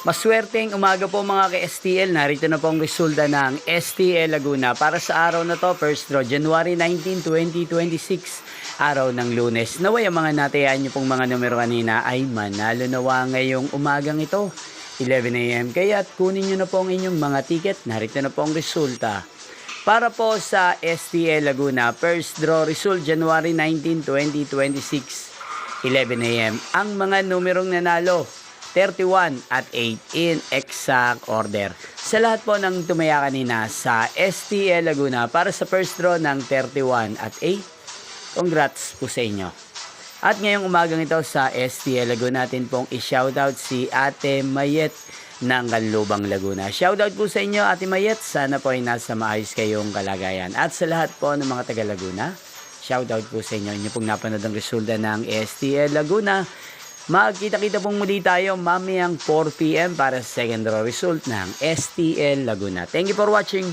Maswerteng umaga po mga ka-STL. Narito na po ang resulta ng STL Laguna para sa araw na to, first draw, January 19, 2026, araw ng Lunes. Naway ang mga natayaan nyo pong mga numero kanina ay manalo nawa ngayong umagang ito, 11 AM. Kaya kunin nyo na po ang inyong mga ticket. Narito na po ang resulta. Para po sa STL Laguna, first draw result, January 19, 2026, 11 AM. Ang mga numerong nanalo, 31 at 8 in exact order. Sa lahat po ng tumaya kanina sa STL Laguna para sa first draw ng 31 at 8, congrats po sa inyo. At ngayong umagang ito sa STL Laguna natin pong i-shoutout si Ate Mayet ng Canlubang, Laguna. Shoutout po sa inyo Ate Mayet, sana po ay nasa maayos kayong kalagayan. At sa lahat po ng mga taga Laguna, shoutout po sa inyo. Inyo pong napanood ang resulta ng STL Laguna. Magkita-kita pong muli tayo mamayang 4 PM para sa second draw result ng STL Laguna. Thank you for watching.